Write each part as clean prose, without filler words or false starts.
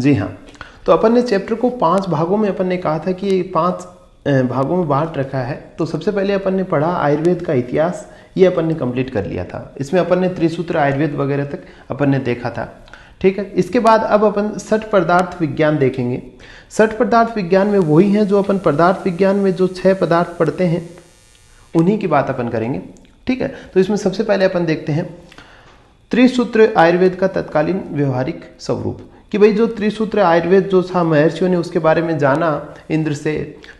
जी हाँ, तो अपन ने चैप्टर को 5 भागों में अपन ने कहा था कि ये 5 भागों में बांट रखा है। तो सबसे पहले अपन ने पढ़ा आयुर्वेद का इतिहास, ये अपन ने कंप्लीट कर लिया था। इसमें अपन ने त्रिसूत्र आयुर्वेद वगैरह तक अपन ने देखा था, ठीक है। इसके बाद अब अपन सठ पदार्थ विज्ञान देखेंगे। सठ पदार्थ विज्ञान में वही है जो अपन पदार्थ विज्ञान में जो 6 पदार्थ पढ़ते हैं उन्हीं की बात अपन करेंगे, ठीक है। तो इसमें सबसे पहले अपन देखते हैं त्रिसूत्र आयुर्वेद का तत्कालीन व्यवहारिक स्वरूप, कि भाई जो त्रिसूत्र आयुर्वेद जो था महर्षियों ने उसके बारे में जाना इंद्र से,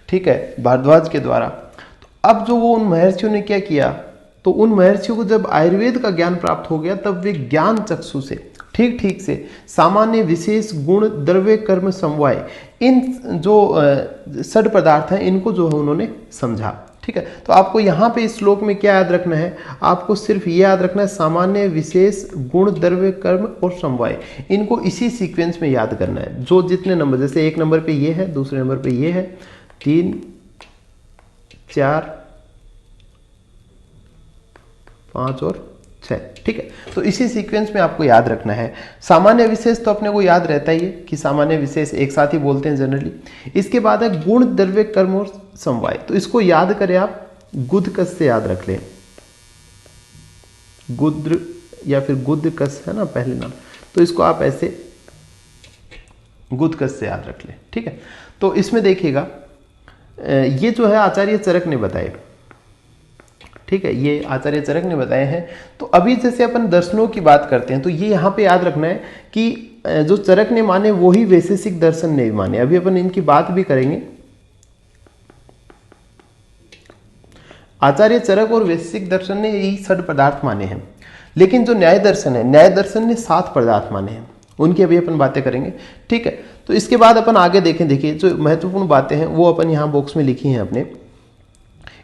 ठीक है, भारद्वाज के द्वारा। तो अब जो वो उन महर्षियों ने क्या किया, तो उन महर्षियों को जब आयुर्वेद का ज्ञान प्राप्त हो गया तब वे ज्ञान चक्षु से ठीक ठीक से सामान्य विशेष गुण द्रव्य कर्म समवाय इन जो सठ पदार्थ हैं इनको जो है उन्होंने समझा, ठीक है। तो आपको यहाँ पे इस श्लोक में क्या याद रखना है, आपको सिर्फ ये याद रखना है सामान्य विशेष गुण द्रव्य कर्म और समवाय, इनको इसी सीक्वेंस में याद करना है। जो जितने नंबर, जैसे एक नंबर पे ये है, दूसरे नंबर पे ये है, 3 4 5 और 6, ठीक है। तो इसी सीक्वेंस में आपको याद रखना है। सामान्य विशेष तो अपने को याद रहता ही है कि सामान्य विशेष एक साथ ही बोलते हैं जनरली। इसके बाद है गुण द्रव्य कर्म और समवाय, तो इसको याद करें आप, गुदकस से याद रख लें, गुद्र या फिर गुदकस है ना पहले नाम, तो इसको आप ऐसे गुदकस से याद रख लें, ठीक है। तो इसमें देखिएगा ये जो है आचार्य चरक ने बताए, ठीक है, ये आचार्य चरक ने बताए हैं। तो अभी जैसे अपन दर्शनों की बात करते हैं तो ये यहाँ पे याद रखना है कि जो चरक ने माने वही वैशेषिक दर्शन ने भी माने। अभी अपन इनकी बात भी करेंगे। आचार्य चरक और वैशेषिक दर्शन ने यही 6 पदार्थ माने हैं, लेकिन जो न्याय दर्शन है, न्याय दर्शन ने 7 पदार्थ माने हैं, उनकी अभी अपन बातें करेंगे, ठीक है। तो इसके बाद अपन आगे देखें, देखिए जो महत्वपूर्ण बातें हैं वो अपन यहाँ बॉक्स में लिखी हैं अपने।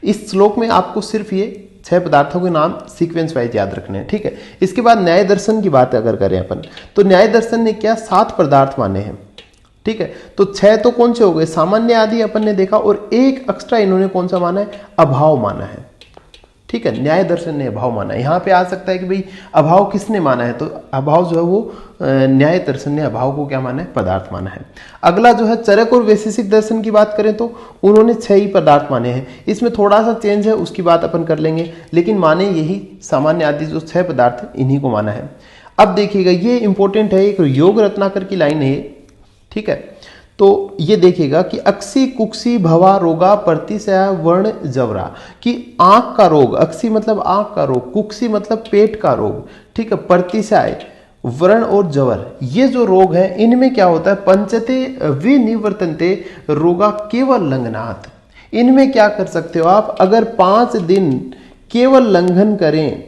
इस श्लोक में आपको सिर्फ ये 6 पदार्थों के नाम सीक्वेंस वाइज याद रखने हैं, ठीक है। इसके बाद न्याय दर्शन की बात अगर करें अपन, तो न्याय दर्शन ने क्या 7 पदार्थ माने हैं, ठीक है। तो 6 तो कौन से हो गए, सामान्य आदि अपन ने देखा, और एक एक्स्ट्रा इन्होंने कौन सा माना है, अभाव माना है, ठीक है। न्याय दर्शन ने अभाव माना है। यहाँ पे आ सकता है कि भाई अभाव किसने माना है, तो अभाव जो है वो न्याय दर्शन ने अभाव को क्या माना है, पदार्थ माना है। अगला जो है चरक और वैशेषिक दर्शन की बात करें तो उन्होंने 6 ही पदार्थ माने हैं। इसमें थोड़ा सा चेंज है, उसकी बात अपन कर लेंगे, लेकिन माने यही सामान्य आदि जो 6 पदार्थ इन्हीं को माना है। अब देखिएगा ये इंपॉर्टेंट है, एक योग रत्नाकर की लाइन है, ठीक है। तो ये देखिएगा कि अक्सी कुक्सी भवा रोगा प्रतिशय वर्ण जवरा, कि आंख का रोग, अक्सी मतलब आंख का रोग, कुक्सी मतलब पेट का रोग, ठीक है, प्रतिशय व्रण और जवर, ये जो रोग है इनमें क्या होता है, पंचते विनिवर्तनते रोगा केवल लंघनात्, इनमें क्या कर सकते हो आप, अगर 5 दिन केवल लंघन करें,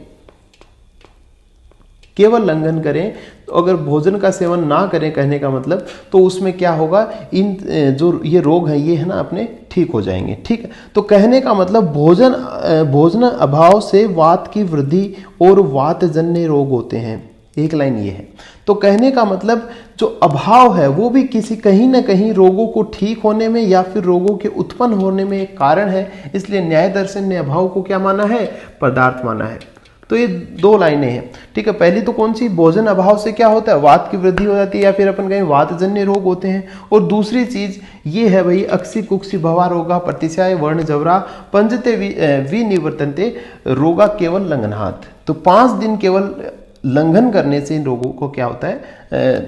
केवल लंघन करें, तो अगर भोजन का सेवन ना करें कहने का मतलब, तो उसमें क्या होगा, इन जो ये रोग है ये है ना अपने ठीक हो जाएंगे, ठीक है। तो कहने का मतलब भोजन अभाव से वात की वृद्धि और वातजन्य रोग होते हैं, एक लाइन ये है। तो कहने का मतलब जो अभाव है वो भी किसी कहीं ना कहीं रोगों को ठीक होने में या फिर रोगों के उत्पन्न होने में एक कारण है, इसलिए न्याय दर्शन ने अभाव को क्या माना है, पदार्थ माना है। तो ये 2 लाइनें हैं, ठीक है। पहली तो कौन सी, भोजन अभाव से क्या होता है, वात की वृद्धि हो जाती है या फिर अपन कहें वातजन्य रोग होते हैं, और दूसरी चीज ये है भाई अक्सी कुक्सी भवा रोगा प्रतिशय वर्ण जवरा पंचते विनिवर्तनते रोगा केवल लंघनात्, तो 5 दिन केवल लंघन करने से इन रोगों को क्या होता है,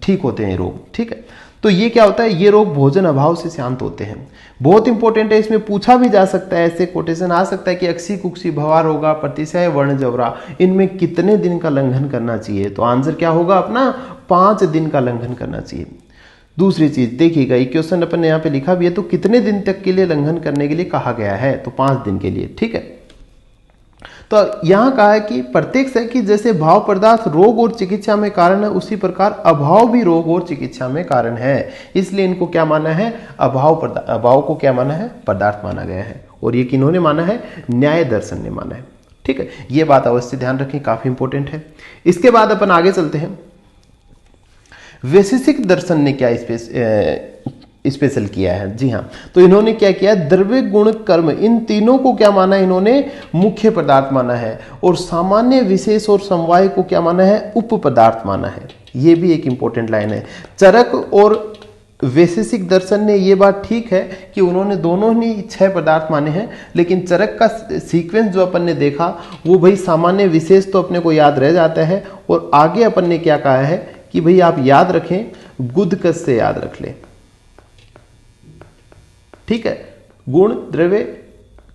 ठीक होते हैं रोग, ठीक है। तो ये क्या होता है, ये रोग भोजन अभाव से शांत होते हैं। बहुत इंपॉर्टेंट है, इसमें पूछा भी जा सकता है, ऐसे कोटेशन आ सकता है कि अक्सी कुक्सी भवा रोगा प्रतिशय वर्ण जवरा, इनमें कितने दिन का लंघन करना चाहिए, तो आंसर क्या होगा अपना, 5 दिन का लंघन करना चाहिए। दूसरी चीज देखिएगा, ये क्वेश्चन अपन ने यहाँ पे लिखा भी है, तो कितने दिन तक के लिए लंघन करने के लिए कहा गया है, तो 5 दिन के लिए, ठीक है। तो यहां कहा है कि प्रत्येक है कि जैसे भाव पदार्थ रोग और चिकित्सा में कारण है, उसी प्रकार अभाव भी रोग और चिकित्सा में कारण है, इसलिए इनको क्या माना है, अभाव को क्या माना है, पदार्थ माना गया है। और ये किन्होंने माना है, न्याय दर्शन ने माना है, ठीक है। ये बात अवश्य ध्यान रखें, काफी इंपॉर्टेंट है। इसके बाद अपन आगे चलते हैं, वैशेषिक दर्शन ने क्या स्पेशल किया है। जी हाँ, तो इन्होंने क्या किया, द्रव्य गुण कर्म इन तीनों को क्या माना है, इन्होंने मुख्य पदार्थ माना है, और सामान्य विशेष और समवाय को क्या माना है, उप पदार्थ माना है। ये भी एक इंपॉर्टेंट लाइन है। चरक और वैशेषिक दर्शन ने ये बात ठीक है कि उन्होंने दोनों ही 6 पदार्थ माने हैं, लेकिन चरक का सीक्वेंस जो अपन ने देखा वो भाई सामान्य विशेष तो अपने को याद रह जाता है, और आगे अपन ने क्या कहा है कि भाई आप याद रखें, गुदकस से याद रख लें, ठीक है, गुण, द्रव्य,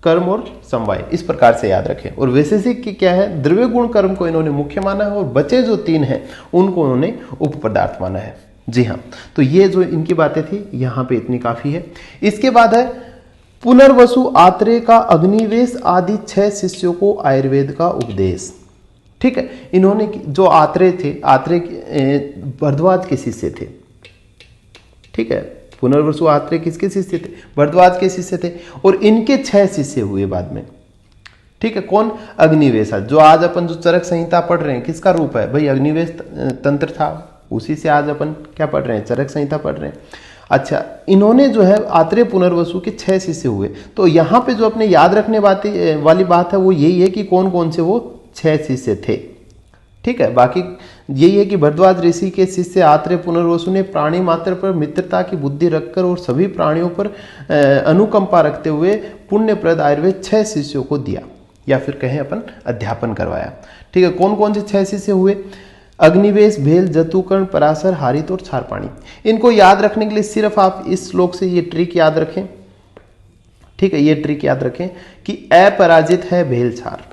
कर्म और समवाय, इस प्रकार से याद रखें। और वैशेषिक की क्या है, द्रव्य, गुण, कर्म को इन्होंने मुख्य माना है, और बचे जो 3 हैं उनको उन्होंने उप पदार्थ माना है। जी हाँ, तो ये जो इनकी बातें थी यहाँ पे इतनी काफी है। इसके बाद है पुनर्वसु, आत्रेय का अग्निवेश आदि 6 शिष्यों को आयुर्वेद का उपदेश। ठीक है, इन्होंने जो आत्रेय थे, आत्रेय भरद्वाज के शिष्य थे। ठीक है, पुनर्वसु आत्रेय किसके शिष्य थे, भरद्वाज के शिष्य थे, और इनके 6 शिष्य हुए बाद में। ठीक है, कौन, अग्निवेश। जो आज अपन जो चरक संहिता पढ़ रहे हैं किसका रूप है भाई, अग्निवेश तंत्र था, उसी से आज अपन क्या पढ़ रहे हैं, चरक संहिता पढ़ रहे हैं। अच्छा, इन्होंने जो है आत्रेय पुनर्वसु के 6 शिष्य हुए। तो यहाँ पे जो अपने याद रखने वाली बात है वो यही है कि कौन कौन से वो 6 शिष्य थे। ठीक है, बाकी यही है कि भरद्वाज ऋषि के शिष्य आत्रेय पुनर्वसु ने प्राणी मात्र पर मित्रता की बुद्धि रखकर और सभी प्राणियों पर अनुकंपा रखते हुए पुण्यप्रद आयुर्वेद 6 शिष्यों को दिया, या फिर कहें अपन अध्यापन करवाया। ठीक है, कौन कौन से 6 शिष्य हुए, अग्निवेश, भेल, जतुकर्ण, पराशर, हारित और क्षारपाणी। इनको याद रखने के लिए सिर्फ आप इस श्लोक से ये ट्रिक याद रखें। ठीक है, ये ट्रिक याद रखें कि अपराजित है भेल क्षार।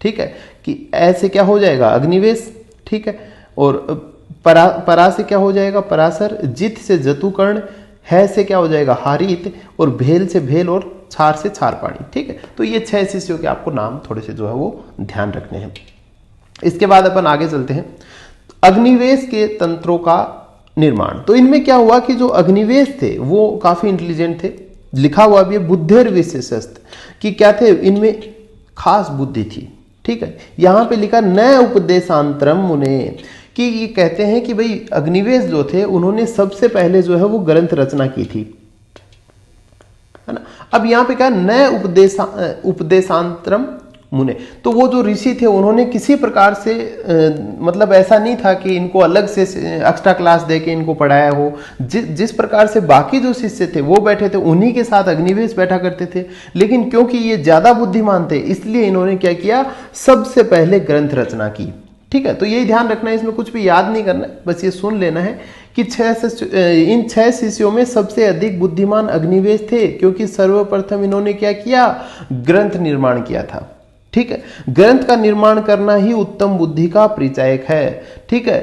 ठीक है, कि ऐसे क्या हो जाएगा, अग्निवेश। ठीक है, और परा से क्या हो जाएगा, पराशर, जित से जतुकर्ण, है से क्या हो जाएगा, हारित, और भेल से भेल, और क्षार से क्षारपाणी। ठीक है, तो ये 6 शिष्यों के आपको नाम थोड़े से जो है वो ध्यान रखने हैं। इसके बाद अपन आगे चलते हैं, अग्निवेश के तंत्रों का निर्माण। तो इनमें क्या हुआ कि जो अग्निवेश थे वो काफी इंटेलिजेंट थे, लिखा हुआ भी बुद्धिर विशेषस्थ, कि क्या थे, इनमें खास बुद्धि थी। ठीक है, यहां पे लिखा न उपदेशांतरम मुने, कि ये कहते हैं कि भाई अग्निवेश जो थे उन्होंने सबसे पहले जो है वो ग्रंथ रचना की थी, है ना। अब यहां पे क्या, न उपदेशांतरम मुने, तो वो जो ऋषि थे उन्होंने किसी प्रकार से मतलब ऐसा नहीं था कि इनको अलग से एक्स्ट्रा क्लास दे के इनको पढ़ाया हो। जिस प्रकार से बाकी जो शिष्य थे वो बैठे थे, उन्हीं के साथ अग्निवेश बैठा करते थे, लेकिन क्योंकि ये ज्यादा बुद्धिमान थे इसलिए इन्होंने क्या किया, सबसे पहले ग्रंथ रचना की। ठीक है, तो यही ध्यान रखना है, इसमें कुछ भी याद नहीं करना, बस ये सुन लेना है कि इन 6 शिष्यों में सबसे अधिक बुद्धिमान अग्निवेश थे, क्योंकि सर्वप्रथम इन्होंने क्या किया, ग्रंथ निर्माण किया था। ठीक है, ग्रंथ का निर्माण करना ही उत्तम बुद्धि का परिचायक है। ठीक है,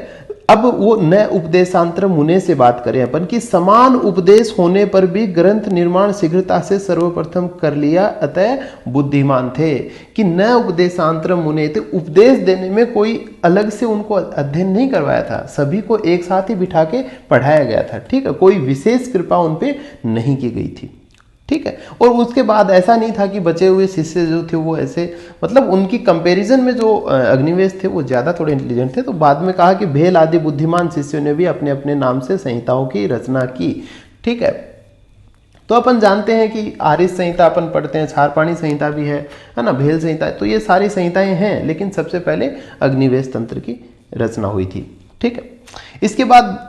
अब वो न उपदेशांतर मुने से बात करें अपन कि समान उपदेश होने पर भी ग्रंथ निर्माण शीघ्रता से सर्वप्रथम कर लिया, अतः बुद्धिमान थे। कि न उपदेशांतर मुने थे, उपदेश देने में कोई अलग से उनको अध्ययन नहीं करवाया था, सभी को एक साथ ही बिठा के पढ़ाया गया था। ठीक है, कोई विशेष कृपा उन पे नहीं की गई थी। ठीक है, और उसके बाद ऐसा नहीं था कि बचे हुए शिष्य जो थे वो ऐसे, मतलब उनकी कंपैरिजन में जो अग्निवेश थे वो ज्यादा थोड़े इंटेलिजेंट थे। तो बाद में कहा कि भेल आदि बुद्धिमान शिष्यों ने भी अपने अपने नाम से संहिताओं की रचना की। ठीक है, तो अपन जानते हैं कि आर्ष संहिता अपन पढ़ते हैं, क्षारपाणी संहिता भी है ना, भेल संहिता, तो ये सारी संहिताएं हैं, लेकिन सबसे पहले अग्निवेश तंत्र की रचना हुई थी। ठीक है, इसके बाद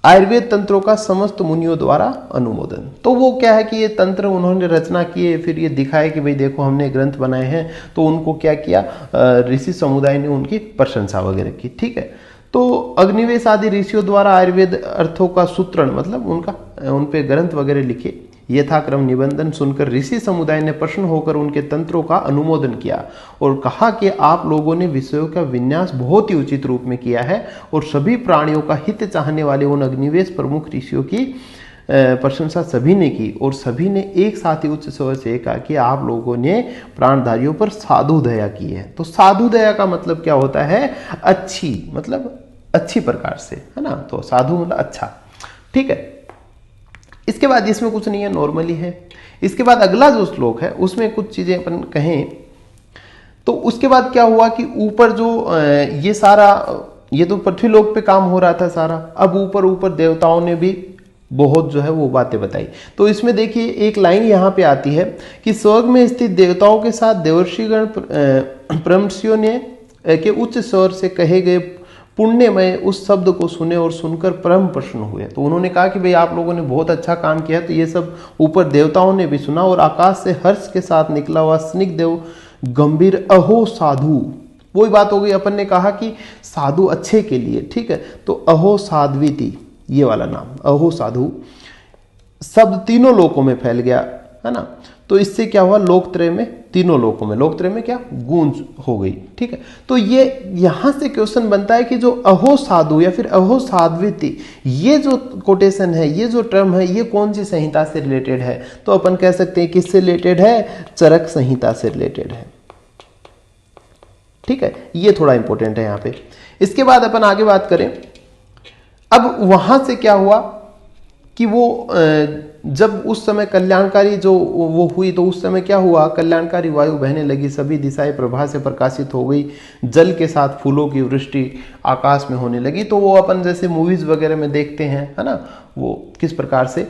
आयुर्वेद तंत्रों का समस्त मुनियों द्वारा अनुमोदन। तो वो क्या है कि ये तंत्र उन्होंने रचना किए, फिर ये दिखाए कि भाई देखो हमने ग्रंथ बनाए हैं, तो उनको क्या किया, ऋषि समुदाय ने उनकी प्रशंसा वगैरह की। ठीक है, तो अग्निवेश आदि ऋषियों द्वारा आयुर्वेद अर्थों का सूत्रण, मतलब उन पे ग्रंथ वगैरह लिखे, यथाक्रम निबंधन सुनकर ऋषि समुदाय ने प्रसन्न होकर उनके तंत्रों का अनुमोदन किया और कहा कि आप लोगों ने विषयों का विन्यास बहुत ही उचित रूप में किया है, और सभी प्राणियों का हित चाहने वाले उन अग्निवेश प्रमुख ऋषियों की प्रशंसा सभी ने की, और सभी ने एक साथ ही उच्च स्वर से कहा कि आप लोगों ने प्राणधारियों पर साधु दया की है। तो साधु दया का मतलब क्या होता है, अच्छी, मतलब अच्छी प्रकार से, है ना, तो साधु मतलब अच्छा। ठीक है, इसके बाद इसमें कुछ नहीं है, नॉर्मली है। इसके बाद अगला जो श्लोक है उसमें कुछ चीजें अपन कहें, तो उसके बाद क्या हुआ कि ऊपर जो ये सारा, ये तो पृथ्वीलोक पे काम हो रहा था सारा, अब ऊपर ऊपर देवताओं ने भी बहुत जो है वो बातें बताई। तो इसमें देखिए एक लाइन यहाँ पे आती है कि स्वर्ग में स्थित देवताओं के साथ देवर्षिगण ब्रह्मर्षियों ने के उच्च स्वर से कहे गए पुण्यमय उस शब्द को सुने और सुनकर परम प्रसन्न हुए। तो उन्होंने कहा कि भाई आप लोगों ने बहुत अच्छा काम किया। तो ये सब ऊपर देवताओं ने भी सुना और आकाश से हर्ष के साथ निकला हुआ स्निग्धदेव गंभीर अहो साधु, वही बात हो गई, अपन ने कहा कि साधु अच्छे के लिए, ठीक है। तो अहो साध्वीति, ये वाला नाम अहो साधु शब्द तीनों लोकों में फैल गया, है ना। तो इससे क्या हुआ, लोकत्रय में, तीनों लोकों में लोकत्रय में क्या गूंज हो गई, ठीक है। तो ये यहां से क्वेश्चन बनता है कि जो अहो साधु या फिर अहो साध्वीति, ये जो कोटेशन है, ये जो टर्म है, ये कौन सी संहिता से रिलेटेड है। तो अपन कह सकते हैं किससे रिलेटेड है, चरक संहिता से रिलेटेड है, ठीक है। ये थोड़ा इंपॉर्टेंट है यहां पे। इसके बाद अपन आगे बात करें, अब वहां से क्या हुआ कि वो जब उस समय कल्याणकारी जो वो हुई, तो उस समय क्या हुआ, कल्याणकारी वायु बहने लगी, सभी दिशाएं प्रभा से प्रकाशित हो गई, जल के साथ फूलों की वृष्टि आकाश में होने लगी। तो वो अपन जैसे मूवीज वगैरह में देखते हैं, है ना, वो किस प्रकार से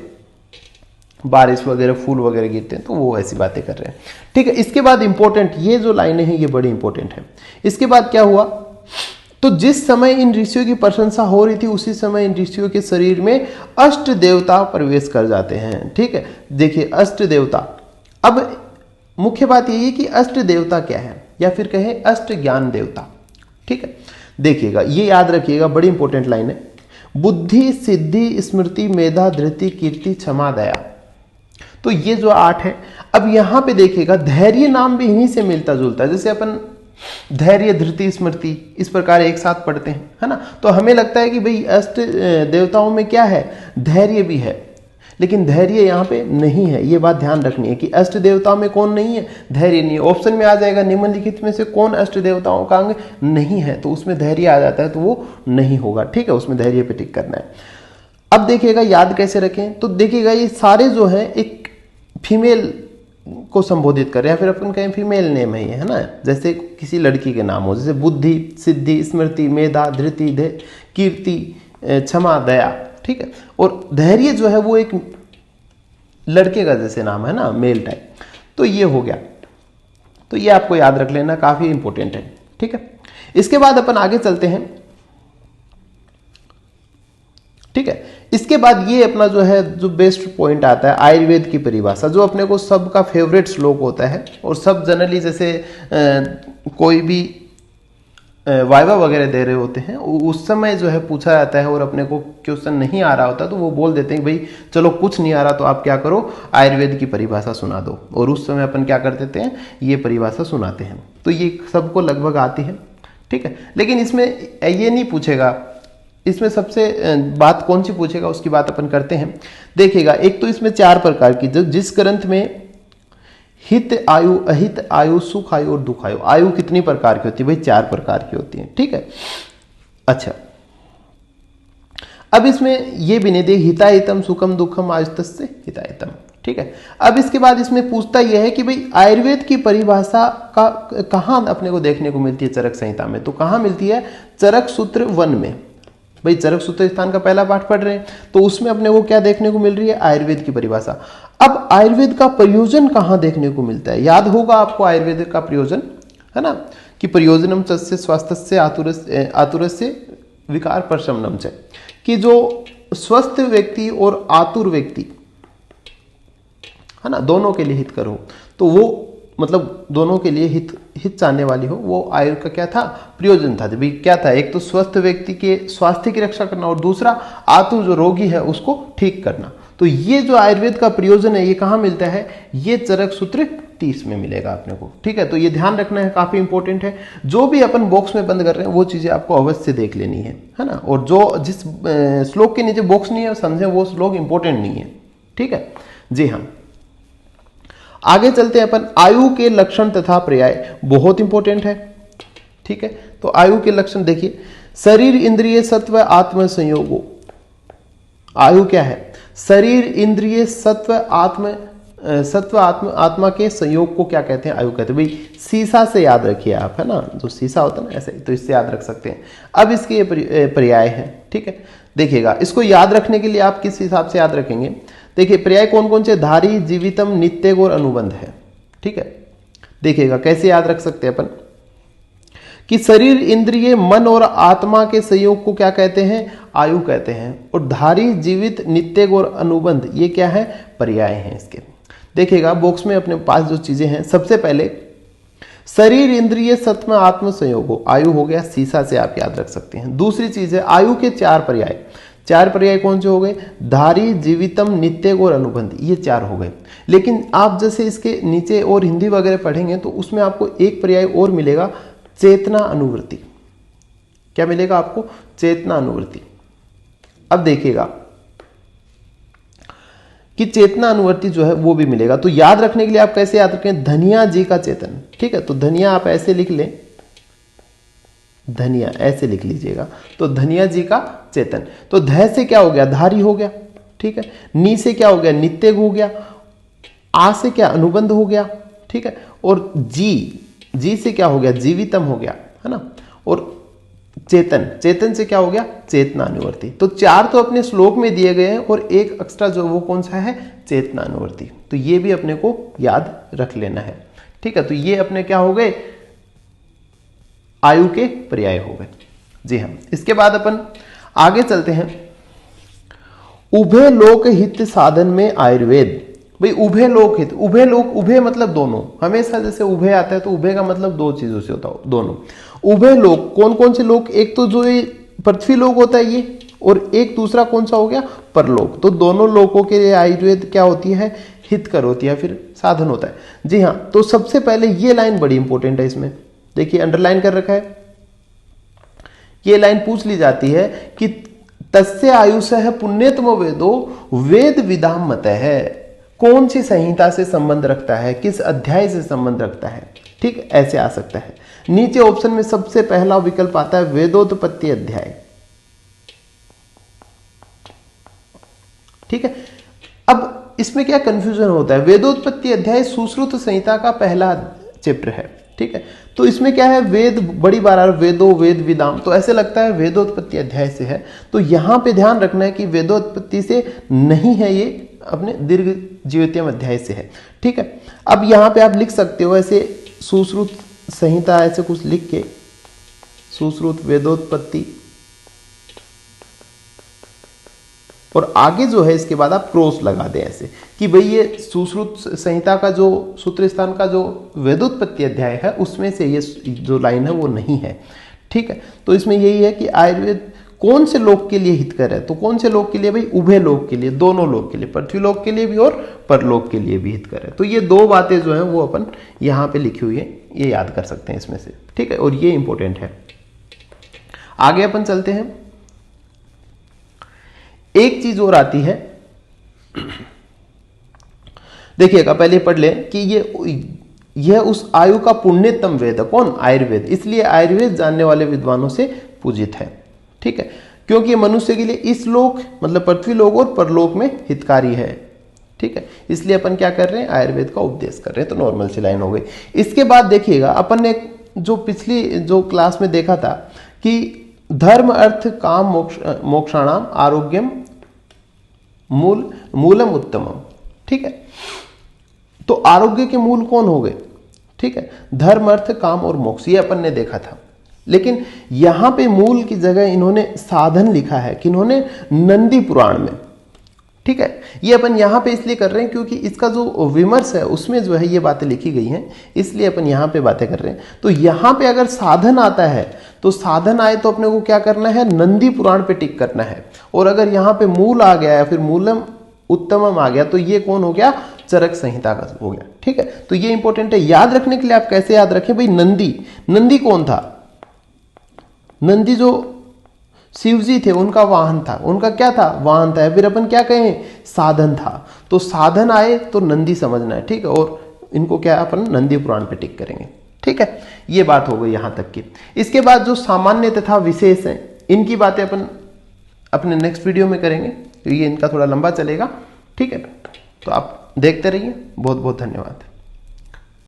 बारिश वगैरह फूल वगैरह गिरते हैं, तो वो ऐसी बातें कर रहे हैं, ठीक है। इसके बाद इंपॉर्टेंट ये जो लाइनें हैं ये बड़ी इंपॉर्टेंट है। इसके बाद क्या हुआ, तो जिस समय इन ऋषियों की प्रशंसा हो रही थी उसी समय इन ऋषियों के शरीर में अष्ट देवता प्रवेश कर जाते हैं, ठीक है। देखिए अष्ट देवता, अब मुख्य बात यही है कि अष्ट देवता क्या है, या फिर कहें अष्ट ज्ञान देवता, ठीक है। देखिएगा, ये याद रखिएगा, बड़ी इंपॉर्टेंट लाइन है। बुद्धि, सिद्धि, स्मृति, मेधा, धृति, कीर्ति, क्षमा, दया, तो ये जो 8 है। अब यहां पे देखिएगा धैर्य नाम भी इन्हीं से मिलता जुलता है। जैसे अपन धैर्य, धृति, स्मृति इस प्रकार एक साथ पढ़ते हैं, है ना। तो हमें लगता है कि भाई अष्ट देवताओं में क्या है, धैर्य भी है, लेकिन धैर्य यहाँ पे नहीं है। ये बात ध्यान रखनी है कि अष्ट देवताओं में कौन नहीं है, धैर्य नहीं है। ऑप्शन में आ जाएगा निम्नलिखित में से कौन अष्ट देवताओं का अंग नहीं है, तो उसमें धैर्य आ जाता है, तो वो नहीं होगा, ठीक है। उसमें धैर्य पे टिक करना है। अब देखिएगा याद कैसे रखें, तो देखिएगा ये सारे जो है एक फीमेल को संबोधित कर रहे हैं, फिर अपन कहें फीमेल नेम है ये, है ना। जैसे किसी लड़की के नाम हो, जैसे बुद्धि, सिद्धि, स्मृति, मेधा, धृति, कीर्ति, क्षमा, दया, ठीक है। और धैर्य जो है वो एक लड़के का जैसे नाम है ना, मेल टाइप। तो ये हो गया, तो ये आपको याद रख लेना, काफी इंपॉर्टेंट है, ठीक है। इसके बाद अपन आगे चलते हैं, ठीक है। इसके बाद ये अपना जो है जो बेस्ट पॉइंट आता है आयुर्वेद की परिभाषा, जो अपने को सबका फेवरेट श्लोक होता है। और सब जनरली जैसे कोई भी वाइवा वगैरह दे रहे होते हैं उस समय जो है पूछा जाता है और अपने को क्वेश्चन नहीं आ रहा होता तो वो बोल देते हैं भाई चलो कुछ नहीं आ रहा तो आप क्या करो, आयुर्वेद की परिभाषा सुना दो। और उस समय अपन क्या कर देते हैं, ये परिभाषा सुनाते हैं। तो ये सबको लगभग आती है, ठीक है। लेकिन इसमें ये नहीं पूछेगा, इसमें सबसे बात कौन सी पूछेगा उसकी बात अपन करते हैं। देखिएगा, एक तो इसमें 4 प्रकार की, जो जिस ग्रंथ में हित आयु, अहित आयु, सुख आयु और दुख आयु, आयु कितनी प्रकार की होती है भाई, 4 प्रकार की होती है, ठीक है। अच्छा, अब इसमें ये भी नहीं दे हिताहितम सुखम दुखम आयुस्तस्य हिताहितम, ठीक है। अब इसके बाद इसमें पूछता यह है कि भाई आयुर्वेद की परिभाषा का कहाँ अपने को देखने को मिलती है चरक संहिता में, तो कहाँ मिलती है, चरक सूत्र 1 में। भाई चरक सूत्र स्थान का पहला पाठ पढ़ रहे हैं तो उसमें अपने को क्या देखने को मिल रही है, आयुर्वेद की परिभाषा। अब आयुर्वेद का प्रयोजन कहाँ देखने को मिलता है, याद होगा आपको आयुर्वेद का प्रयोजन, है ना, कि प्रयोजनम तस्य स्वास्थ्य आतुरस्य विकार प्रशमनम च, कि जो स्वस्थ व्यक्ति और आतुर व्यक्ति, है ना, दोनों के लिए हित करो, तो वो मतलब दोनों के लिए हित चाहने वाली हो, वो आयुर्वेद का क्या था, प्रयोजन था। भाई क्या था, एक तो स्वस्थ व्यक्ति के स्वास्थ्य की रक्षा करना और दूसरा आतुर जो रोगी है उसको ठीक करना। तो ये जो आयुर्वेद का प्रयोजन है ये कहाँ मिलता है, ये चरक सूत्र 30 में मिलेगा अपने को, ठीक है। तो ये ध्यान रखना है, काफी इंपॉर्टेंट है। जो भी अपन बॉक्स में बंद कर रहे हैं वो चीजें आपको अवश्य देख लेनी है ना। और जो जिस श्लोक के नीचे बॉक्स नहीं है समझे वो श्लोक इंपॉर्टेंट नहीं है, ठीक है जी हाँ। आगे चलते हैं अपन, आयु के लक्षण तथा पर्याय बहुत इंपॉर्टेंट है, ठीक है। तो आयु के लक्षण देखिए, शरीर इंद्रिय सत्व आत्म संयोगो, आयु क्या है, शरीर इंद्रिय सत्व आत्मा के संयोग को क्या कहते हैं, आयु कहते हैं। भाई शीशा से याद रखिए आप, है ना, जो शीशा होता है ना ऐसे, तो इससे याद रख सकते हैं। अब इसके ये पर्याय है, ठीक है। देखिएगा, इसको याद रखने के लिए आप किस हिसाब से याद रखेंगे, देखिए पर्याय कौन कौन से, धारी, जीवितम, नित्यग और अनुबंध है, ठीक है। देखिएगा कैसे याद रख सकते हैं अपन, कि शरीर, इंद्रिय, मन और आत्मा के संयोग को क्या कहते हैं? आयु कहते हैं। और धारी, जीवित, नित्यग और अनुबंध ये क्या है? पर्याय हैं इसके। देखिएगा बॉक्स में अपने पास जो चीजें हैं, सबसे पहले शरीर, इंद्रिय, सत्व, आत्म संयोग, आयु हो गया, शीशा से आप याद रख सकते हैं। दूसरी चीज है आयु के 4 पर्याय। 4 पर्याय कौन से हो गए? धारी, जीवितम, नित्यग और अनुबंध, ये 4 हो गए। लेकिन आप जैसे इसके नीचे और हिंदी वगैरह पढ़ेंगे तो उसमें आपको एक पर्याय और मिलेगा, चेतना अनुवृत्ति। क्या मिलेगा आपको? चेतना अनुवृत्ति। अब देखिएगा कि चेतना अनुवृत्ति जो है वो भी मिलेगा। तो याद रखने के लिए आप कैसे याद रखें? धनिया जी का चेतन, ठीक है। तो धनिया आप ऐसे लिख लें, धनिया ऐसे लिख लीजिएगा, तो धनिया जी का चेतन। तो ध से क्या हो गया? धारी हो गया, ठीक है। नी से क्या हो गया? नित्यग हो गया। आ से क्या? अनुबंध हो गया, ठीक है। और जी से क्या हो गया? जीवितम हो गया, है ना। और चेतन से क्या हो गया? चेतना अनुवर्ती। तो 4 तो अपने श्लोक में दिए गए हैं और एक एक्स्ट्रा जो वो कौन सा है? चेतना अनुवर्ती। तो ये भी अपने को याद रख लेना है, ठीक है। तो ये अपने क्या हो गए? आयु के पर्याय हो गए। जी हाँ, इसके बाद अपन आगे चलते हैं। उभय लोक हित साधन में आयुर्वेद। भाई उभय लोक हित, उभय लोक, उभय मतलब दोनों। हमेशा जैसे उभय आता है तो उभय का मतलब 2 चीजों से होता है, दोनों। उभय लोक कौन कौन से लोक? एक तो जो ये पृथ्वी लोक होता है ये, और एक दूसरा कौन सा हो गया? परलोक। तो दोनों लोकों के लिए आयुर्वेद क्या होती है? हितकर होती है, फिर साधन होता है। जी हाँ, तो सबसे पहले ये लाइन बड़ी इंपॉर्टेंट है इसमें, देखिए अंडरलाइन कर रखा है। ये लाइन पूछ ली जाती है कि तस्य आयुषः पुण्यतमो वेदो वेद विदाम मतः है। कौन सी संहिता से संबंध रखता है? किस अध्याय से संबंध रखता है? ठीक, ऐसे आ सकता है। नीचे ऑप्शन में सबसे पहला विकल्प आता है वेदोत्पत्ति अध्याय, ठीक है। अब इसमें क्या कंफ्यूजन होता है? वेदोत्पत्ति अध्याय सुश्रुत संहिता का पहला चैप्टर है, ठीक है। तो इसमें क्या है? वेद बड़ी बार आ रहा है, वेदो, वेद विदाम, तो ऐसे लगता है वेदोत्पत्ति अध्याय से है। तो यहां पे ध्यान रखना है कि वेदोत्पत्ति से नहीं है, ये अपने दीर्घ जीवितम अध्याय से है, ठीक है। अब यहां पे आप लिख सकते हो ऐसे सुश्रुत संहिता, ऐसे कुछ लिख के सुश्रुत वेदोत्पत्ति, और आगे जो है इसके बाद आप क्रॉस लगा दें ऐसे कि भाई ये सुश्रुत संहिता का जो सूत्र स्थान का जो वेदोत्पत्ति अध्याय है उसमें से ये जो लाइन है वो नहीं है, ठीक है। तो इसमें यही है कि आयुर्वेद कौन से लोक के लिए हितकर है? तो कौन से लोक के लिए? भाई उभय लोक के लिए, दोनों लोक के लिए, पृथ्वी लोक के लिए भी और परलोक के लिए भी हितकर है। तो ये 2 बातें जो है वो अपन यहां पे लिखी हुई है, ये याद कर सकते हैं इसमें से, ठीक है। और ये इंपॉर्टेंट है। आगे अपन चलते हैं। एक चीज और आती है, देखिएगा पहले पढ़ लें कि यह उस आयु का पुण्यतम वेद है। कौन? आयुर्वेद। इसलिए आयुर्वेद जानने वाले विद्वानों से पूजित है, ठीक है, क्योंकि मनुष्य के लिए इस लोक मतलब पृथ्वी लोक और परलोक में हितकारी है, ठीक है। इसलिए अपन क्या कर रहे हैं? आयुर्वेद का उपदेश कर रहे हैं। तो नॉर्मल सी लाइन हो गई। इसके बाद देखिएगा अपन ने जो पिछली जो क्लास में देखा था कि धर्म, अर्थ, काम, मोक्षाणाम आरोग्यम मूलम उत्तमम, ठीक है। तो आरोग्य के मूल कौन हो गए? ठीक है, धर्म, अर्थ, काम और मोक्ष, ये अपन ने देखा था। लेकिन यहां पे मूल की जगह इन्होंने साधन लिखा है कि इन्होंने नंदी पुराण में, ठीक है। ये अपन यहां पे इसलिए कर रहे हैं क्योंकि इसका जो विमर्श है उसमें जो है ये बातें लिखी गई हैं, इसलिए अपन यहां पे बातें कर रहे हैं। तो यहां पे अगर साधन आता है तो साधन आए तो अपने को क्या करना है? नंदी पुराण पे टिक करना है। और अगर यहां पे मूल आ गया या फिर मूलम उत्तमम आ गया तो ये कौन हो गया? चरक संहिता का हो गया, ठीक है। तो ये इंपॉर्टेंट है। याद रखने के लिए आप कैसे याद रखें? भाई नंदी कौन था? नंदी जो शिव जी थे उनका वाहन था, उनका क्या था? वाहन था। फिर अपन क्या कहें? साधन था। तो साधन आए तो नंदी समझना है, ठीक है। और इनको क्या अपन नंदी पुराण पे टिक करेंगे, ठीक है। ये बात हो गई यहां तक की। इसके बाद जो सामान्य तथा विशेष है इनकी बातें अपन अपने नेक्स्ट वीडियो में करेंगे, तो ये इनका थोड़ा लंबा चलेगा, ठीक है। तो आप देखते रहिए। बहुत बहुत धन्यवाद।